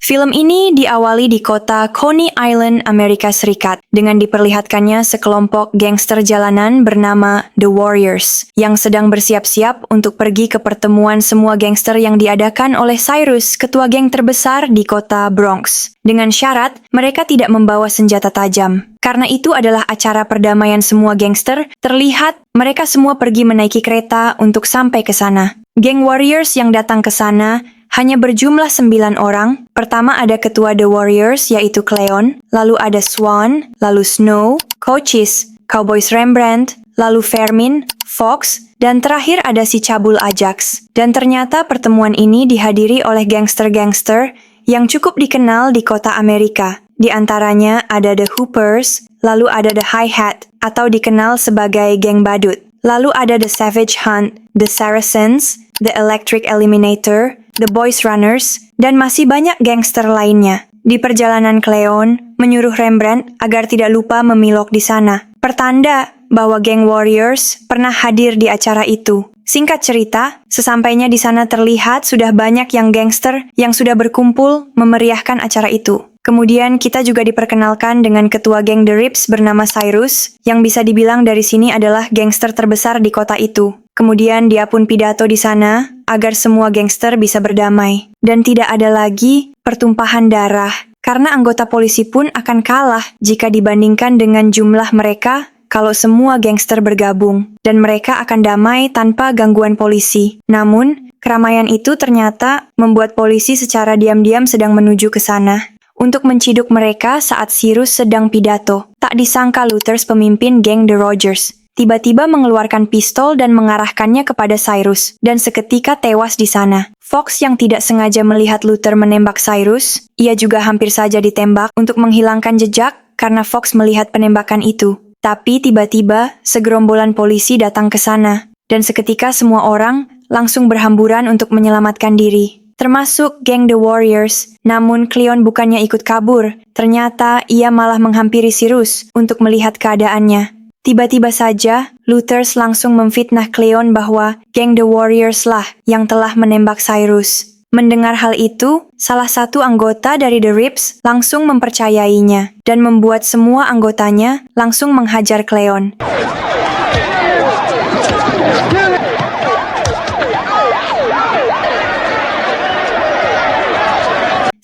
Film ini diawali di kota Coney Island, Amerika Serikat, dengan diperlihatkannya sekelompok gangster jalanan bernama The Warriors, yang sedang bersiap-siap untuk pergi ke pertemuan semua gangster yang diadakan oleh Cyrus, ketua geng terbesar di kota Bronx. Dengan syarat, mereka tidak membawa senjata tajam. Karena itu adalah acara perdamaian semua gangster, terlihat mereka semua pergi menaiki kereta untuk sampai ke sana. Geng Warriors yang datang ke sana hanya berjumlah 9 orang. Pertama ada ketua The Warriors yaitu Cleon, lalu ada Swan, lalu Snow, Cochise, Cowboys Rembrandt, lalu Fermin, Fox, dan terakhir ada si cabul Ajax. Dan ternyata pertemuan ini dihadiri oleh gangster-gangster yang cukup dikenal di kota Amerika. Di antaranya ada The Hoopers, lalu ada The Hi-Hat atau dikenal sebagai geng badut. Lalu ada The Savage Hunt, The Saracens, The Electric Eliminator, The Boys Runners, dan masih banyak gangster lainnya. Di perjalanan Cleon menyuruh Rembrandt agar tidak lupa memilok di sana. Pertanda bahwa geng Warriors pernah hadir di acara itu. Singkat cerita, sesampainya di sana terlihat sudah banyak yang gangster yang sudah berkumpul memeriahkan acara itu. Kemudian kita juga diperkenalkan dengan ketua geng The Rips bernama Cyrus, yang bisa dibilang dari sini adalah gangster terbesar di kota itu. Kemudian dia pun pidato di sana agar semua gangster bisa berdamai. Dan tidak ada lagi pertumpahan darah, karena anggota polisi pun akan kalah jika dibandingkan dengan jumlah mereka kalau semua gangster bergabung. Dan mereka akan damai tanpa gangguan polisi. Namun, keramaian itu ternyata membuat polisi secara diam-diam sedang menuju ke sana untuk menciduk mereka saat Cyrus sedang pidato. Tak disangka Luthers, pemimpin geng The Rogers, tiba-tiba mengeluarkan pistol dan mengarahkannya kepada Cyrus, dan seketika tewas di sana. Fox yang tidak sengaja melihat Luther menembak Cyrus, ia juga hampir saja ditembak untuk menghilangkan jejak karena Fox melihat penembakan itu. Tapi tiba-tiba segerombolan polisi datang ke sana, dan seketika semua orang langsung berhamburan untuk menyelamatkan diri, termasuk geng The Warriors. Namun Cleon bukannya ikut kabur, ternyata ia malah menghampiri Cyrus untuk melihat keadaannya. Tiba-tiba saja, Luthers langsung memfitnah Cleon bahwa geng The Warriors lah yang telah menembak Cyrus. Mendengar hal itu, salah satu anggota dari The Rips langsung mempercayainya dan membuat semua anggotanya langsung menghajar Cleon.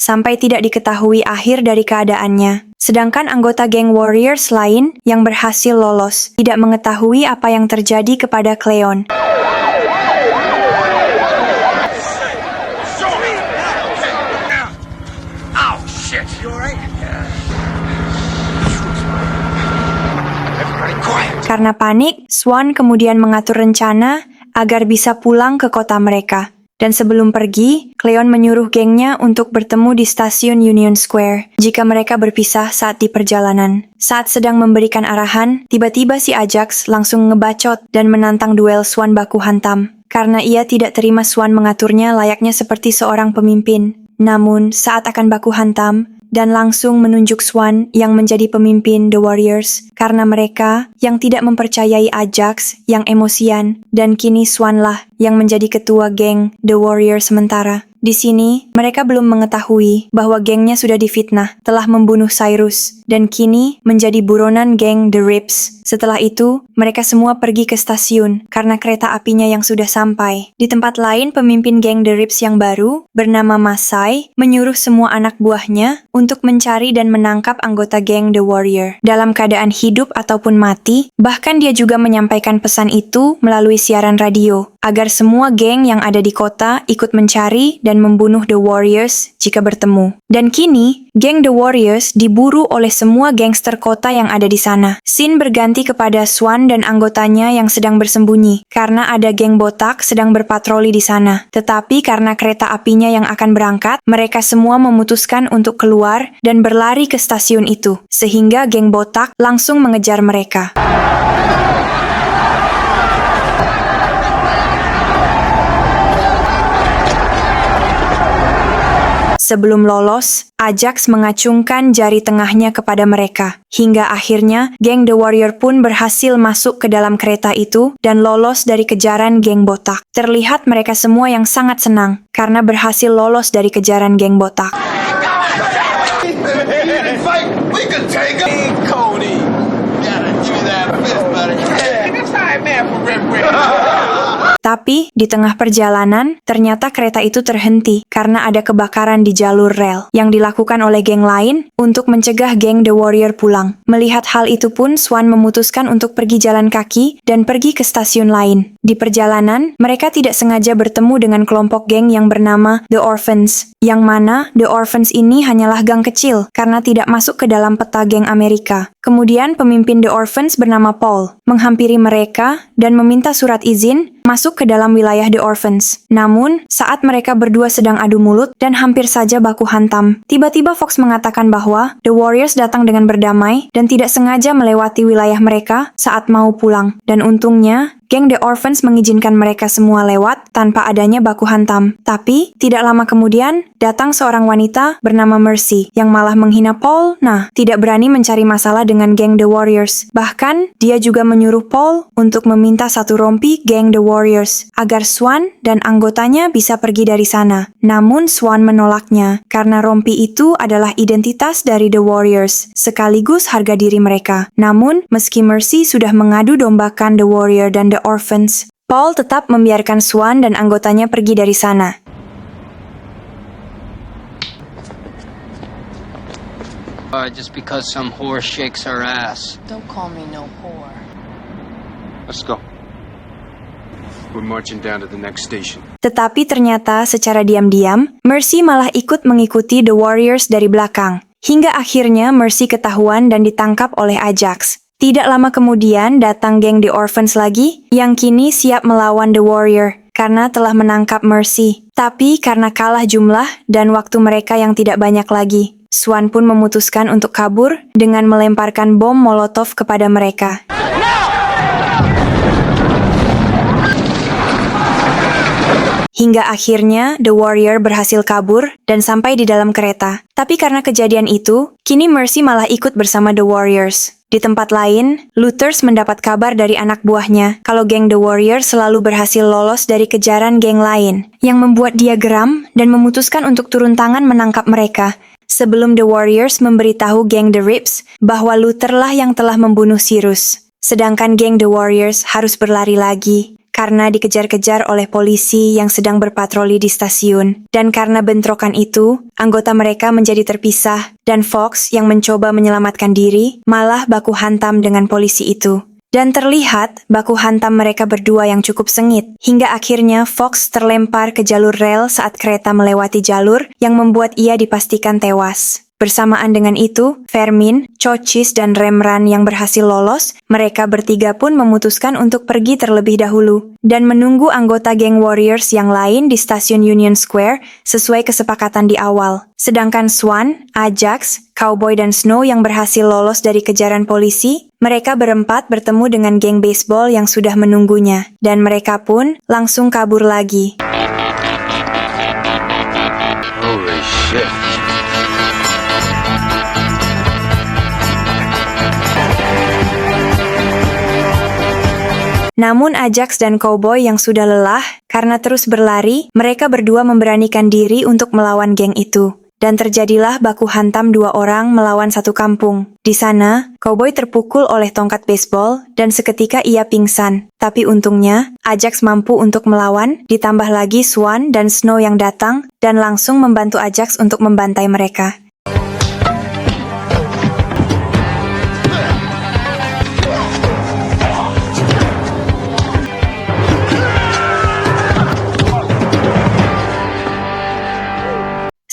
Sampai tidak diketahui akhir dari keadaannya. Sedangkan anggota geng Warriors lain yang berhasil lolos tidak mengetahui apa yang terjadi kepada Cleon. Karena panik, Swan kemudian mengatur rencana agar bisa pulang ke kota mereka. Dan sebelum pergi, Cleon menyuruh gengnya untuk bertemu di stasiun Union Square jika mereka berpisah saat di perjalanan. Saat sedang memberikan arahan, tiba-tiba si Ajax langsung ngebacot dan menantang duel Swan baku hantam. Karena ia tidak terima Swan mengaturnya layaknya seperti seorang pemimpin. Namun, saat akan baku hantam, dan langsung menunjuk Swan yang menjadi pemimpin The Warriors karena mereka yang tidak mempercayai Ajax yang emosian, dan kini Swan lah yang menjadi ketua geng The Warriors sementara. Di sini, mereka belum mengetahui bahwa gengnya sudah difitnah, telah membunuh Cyrus, dan kini menjadi buronan geng The Rips. Setelah itu, mereka semua pergi ke stasiun karena kereta apinya yang sudah sampai. Di tempat lain, pemimpin geng The Rips yang baru, bernama Masai, menyuruh semua anak buahnya untuk mencari dan menangkap anggota geng The Warrior dalam keadaan hidup ataupun mati. Bahkan dia juga menyampaikan pesan itu melalui siaran radio, agar semua geng yang ada di kota ikut mencari dan membunuh The Warriors jika bertemu. Dan kini, geng The Warriors diburu oleh semua gangster kota yang ada di sana. Scene berganti kepada Swan dan anggotanya yang sedang bersembunyi, karena ada geng botak sedang berpatroli di sana. Tetapi karena kereta apinya yang akan berangkat, mereka semua memutuskan untuk keluar dan berlari ke stasiun itu, sehingga geng botak langsung mengejar mereka. Sebelum lolos, Ajax mengacungkan jari tengahnya kepada mereka. Hingga akhirnya, geng The Warrior pun berhasil masuk ke dalam kereta itu dan lolos dari kejaran geng botak. Terlihat mereka semua yang sangat senang karena berhasil lolos dari kejaran geng botak. You can take him. Hey, Cody. Gotta give me that fist, buddy. Yeah, that's how I man for Rip Rip. Tapi, di tengah perjalanan, ternyata kereta itu terhenti karena ada kebakaran di jalur rel yang dilakukan oleh geng lain untuk mencegah geng The Warrior pulang. Melihat hal itu pun, Swan memutuskan untuk pergi jalan kaki dan pergi ke stasiun lain. Di perjalanan, mereka tidak sengaja bertemu dengan kelompok geng yang bernama The Orphans, yang mana The Orphans ini hanyalah gang kecil karena tidak masuk ke dalam peta geng Amerika. Kemudian pemimpin The Orphans bernama Paul menghampiri mereka dan meminta surat izin masuk ke dalam wilayah The Orphans. Namun, saat mereka berdua sedang adu mulut dan hampir saja baku hantam, tiba-tiba Fox mengatakan bahwa The Warriors datang dengan berdamai dan tidak sengaja melewati wilayah mereka saat mau pulang. Dan untungnya, geng The Orphans mengizinkan mereka semua lewat tanpa adanya baku hantam. Tapi, tidak lama kemudian, datang seorang wanita bernama Mercy yang malah menghina Paul. Nah, tidak berani mencari masalah dengan geng The Warriors. Bahkan, dia juga menyuruh Paul untuk meminta satu rompi geng The Warriors agar Swan dan anggotanya bisa pergi dari sana. Namun, Swan menolaknya karena rompi itu adalah identitas dari The Warriors sekaligus harga diri mereka. Namun, meski Mercy sudah mengadu dombakan The Warrior dan The Orphans, Paul tetap membiarkan Swan dan anggotanya pergi dari sana. Just because some whore shakes her ass. Don't call me no whore. Let's go. We're marching down to the next station. Tetapi ternyata secara diam-diam, Mercy malah ikut mengikuti The Warriors dari belakang. Hingga akhirnya Mercy ketahuan dan ditangkap oleh Ajax. Tidak lama kemudian datang geng The Orphans lagi, yang kini siap melawan The Warrior karena telah menangkap Mercy. Tapi karena kalah jumlah dan waktu mereka yang tidak banyak lagi, Swan pun memutuskan untuk kabur dengan melemparkan bom Molotov kepada mereka. Hingga akhirnya The Warrior berhasil kabur dan sampai di dalam kereta. Tapi karena kejadian itu, kini Mercy malah ikut bersama The Warriors. Di tempat lain, Luthers mendapat kabar dari anak buahnya kalau geng The Warrior selalu berhasil lolos dari kejaran geng lain, yang membuat dia geram dan memutuskan untuk turun tangan menangkap mereka. Sebelum The Warriors memberitahu geng The Rips bahwa Luther lah yang telah membunuh Cyrus. Sedangkan geng The Warriors harus berlari lagi karena dikejar-kejar oleh polisi yang sedang berpatroli di stasiun. Dan karena bentrokan itu, anggota mereka menjadi terpisah dan Fox yang mencoba menyelamatkan diri malah baku hantam dengan polisi itu. Dan terlihat baku hantam mereka berdua yang cukup sengit, hingga akhirnya Fox terlempar ke jalur rel saat kereta melewati jalur yang membuat ia dipastikan tewas. Bersamaan dengan itu, Fermin, Chochis, dan Remran yang berhasil lolos, mereka bertiga pun memutuskan untuk pergi terlebih dahulu dan menunggu anggota geng Warriors yang lain di stasiun Union Square sesuai kesepakatan di awal. Sedangkan Swan, Ajax, Cowboy, dan Snow yang berhasil lolos dari kejaran polisi, mereka berempat bertemu dengan geng baseball yang sudah menunggunya, dan mereka pun langsung kabur lagi. Holy shit. Namun Ajax dan Cowboy yang sudah lelah karena terus berlari, mereka berdua memberanikan diri untuk melawan geng itu. Dan terjadilah baku hantam dua orang melawan satu kampung. Di sana, Cowboy terpukul oleh tongkat baseball dan seketika ia pingsan. Tapi untungnya, Ajax mampu untuk melawan, ditambah lagi Swan dan Snow yang datang dan langsung membantu Ajax untuk membantai mereka.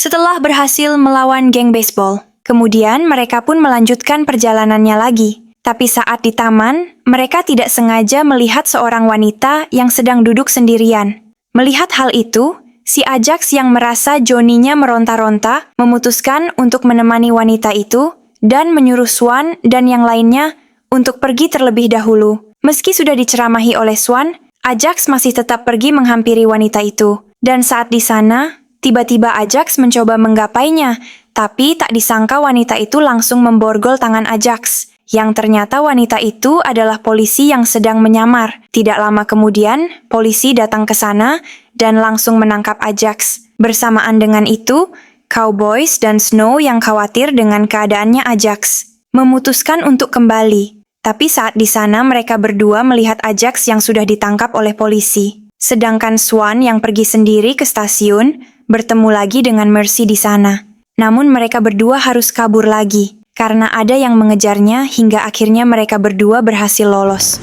Setelah berhasil melawan geng baseball, kemudian mereka pun melanjutkan perjalanannya lagi. Tapi saat di taman, mereka tidak sengaja melihat seorang wanita yang sedang duduk sendirian. Melihat hal itu, si Ajax yang merasa Johnny-nya meronta-ronta memutuskan untuk menemani wanita itu dan menyuruh Swan dan yang lainnya untuk pergi terlebih dahulu. Meski sudah diceramahi oleh Swan, Ajax masih tetap pergi menghampiri wanita itu. Dan saat di sana, tiba-tiba Ajax mencoba menggapainya, tapi tak disangka wanita itu langsung memborgol tangan Ajax. Yang ternyata wanita itu adalah polisi yang sedang menyamar. Tidak lama kemudian, polisi datang ke sana dan langsung menangkap Ajax. Bersamaan dengan itu, Cowboys dan Snow yang khawatir dengan keadaannya Ajax memutuskan untuk kembali. Tapi saat di sana mereka berdua melihat Ajax yang sudah ditangkap oleh polisi. Sedangkan Swan yang pergi sendiri ke stasiun bertemu lagi dengan Mercy di sana. Namun mereka berdua harus kabur lagi karena ada yang mengejarnya hingga akhirnya mereka berdua berhasil lolos.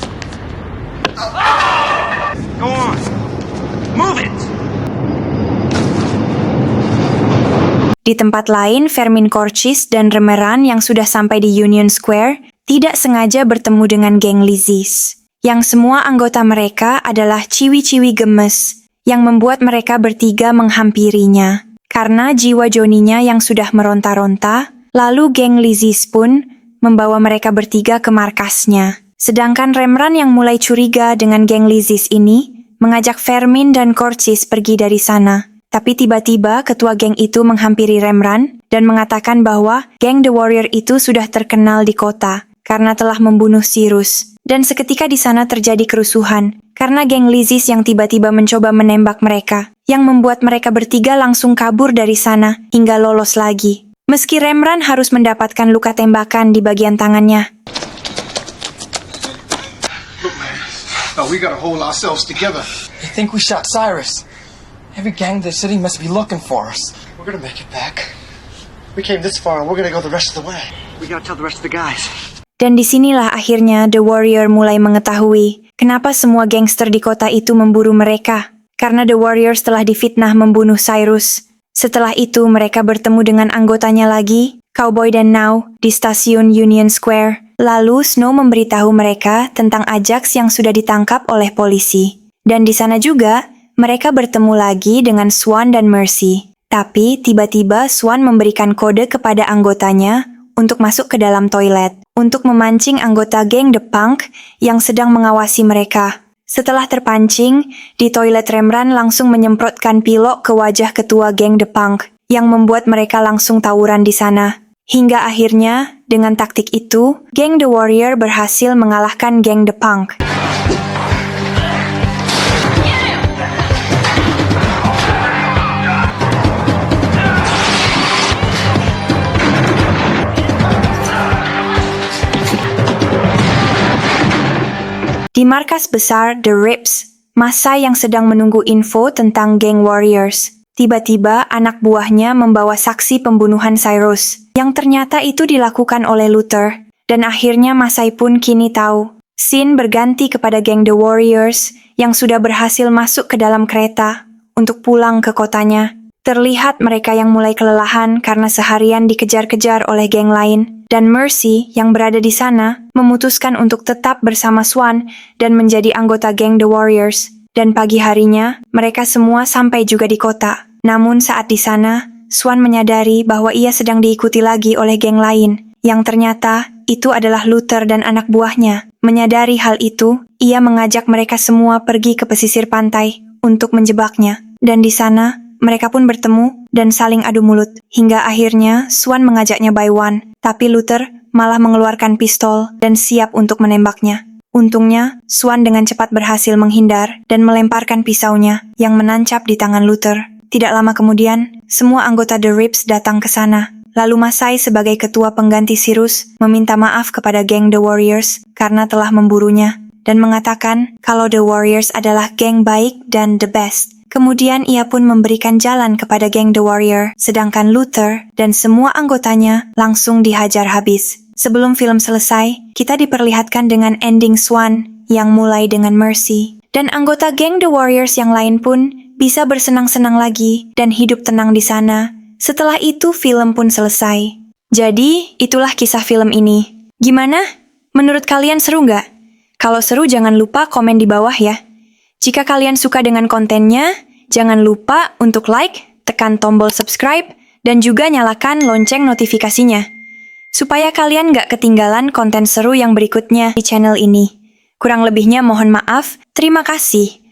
Go on. Move it. Di tempat lain, Fermin Corchis dan Remeran yang sudah sampai di Union Square tidak sengaja bertemu dengan geng Lizzie's. Yang semua anggota mereka adalah ciwi-ciwi gemes yang membuat mereka bertiga menghampirinya. Karena jiwa Johnny-nya yang sudah meronta-ronta, lalu geng Lizzie's pun membawa mereka bertiga ke markasnya. Sedangkan Remran yang mulai curiga dengan geng Lizzie's ini mengajak Fermin dan Corchis pergi dari sana. Tapi tiba-tiba ketua geng itu menghampiri Remran dan mengatakan bahwa geng The Warrior itu sudah terkenal di kota karena telah membunuh Cyrus. Dan seketika di sana terjadi kerusuhan karena geng Lizzie's yang tiba-tiba mencoba menembak mereka, yang membuat mereka bertiga langsung kabur dari sana hingga lolos lagi. Meski Remran harus mendapatkan luka tembakan di bagian tangannya. Look, man, we gotta hold ourselves together. They think we shot Cyrus. Every gang in the city must be looking for us. We're gonna make it back. We came this far and we're gonna go the rest of the way. We gotta tell the rest of the guys. Dan disinilah akhirnya The Warrior mulai mengetahui kenapa semua gangster di kota itu memburu mereka. Karena The Warriors telah difitnah membunuh Cyrus. Setelah itu mereka bertemu dengan anggotanya lagi, Cowboy dan Now, di stasiun Union Square. Lalu Snow memberitahu mereka tentang Ajax yang sudah ditangkap oleh polisi. Dan di sana juga, mereka bertemu lagi dengan Swan dan Mercy. Tapi tiba-tiba Swan memberikan kode kepada anggotanya untuk masuk ke dalam toilet, untuk memancing anggota geng The Punk yang sedang mengawasi mereka. Setelah terpancing, di toilet Remran langsung menyemprotkan pilok ke wajah ketua geng The Punk, yang membuat mereka langsung tawuran di sana. Hingga akhirnya, dengan taktik itu, geng The Warrior berhasil mengalahkan geng The Punk. Di markas besar The Rips, masa yang sedang menunggu info tentang geng Warriors. Tiba-tiba anak buahnya membawa saksi pembunuhan Cyrus, yang ternyata itu dilakukan oleh Luther. Dan akhirnya Masai pun kini tahu. Scene berganti kepada geng The Warriors yang sudah berhasil masuk ke dalam kereta untuk pulang ke kotanya. Terlihat mereka yang mulai kelelahan karena seharian dikejar-kejar oleh geng lain. Dan Mercy yang berada di sana memutuskan untuk tetap bersama Swan dan menjadi anggota geng The Warriors. Dan pagi harinya, mereka semua sampai juga di kota. Namun saat di sana, Swan menyadari bahwa ia sedang diikuti lagi oleh geng lain. Yang ternyata, itu adalah Luther dan anak buahnya. Menyadari hal itu, ia mengajak mereka semua pergi ke pesisir pantai untuk menjebaknya. Dan di sana, mereka pun bertemu dan saling adu mulut. Hingga akhirnya Swan mengajaknya by one, tapi Luther malah mengeluarkan pistol dan siap untuk menembaknya. Untungnya, Swan dengan cepat berhasil menghindar dan melemparkan pisaunya yang menancap di tangan Luther. Tidak lama kemudian, semua anggota The Rips datang ke sana. Lalu Masai sebagai ketua pengganti Cyrus meminta maaf kepada geng The Warriors karena telah memburunya dan mengatakan kalau The Warriors adalah geng baik dan the best. Kemudian ia pun memberikan jalan kepada geng The Warrior, sedangkan Luther dan semua anggotanya langsung dihajar habis. Sebelum film selesai, kita diperlihatkan dengan ending Swan yang mulai dengan Mercy. Dan anggota geng The Warriors yang lain pun bisa bersenang-senang lagi dan hidup tenang di sana. Setelah itu film pun selesai. Jadi, itulah kisah film ini. Gimana? Menurut kalian seru nggak? Kalau seru jangan lupa komen di bawah ya. Jika kalian suka dengan kontennya, jangan lupa untuk like, tekan tombol subscribe, dan juga nyalakan lonceng notifikasinya. Supaya kalian nggak ketinggalan konten seru yang berikutnya di channel ini. Kurang lebihnya mohon maaf, terima kasih.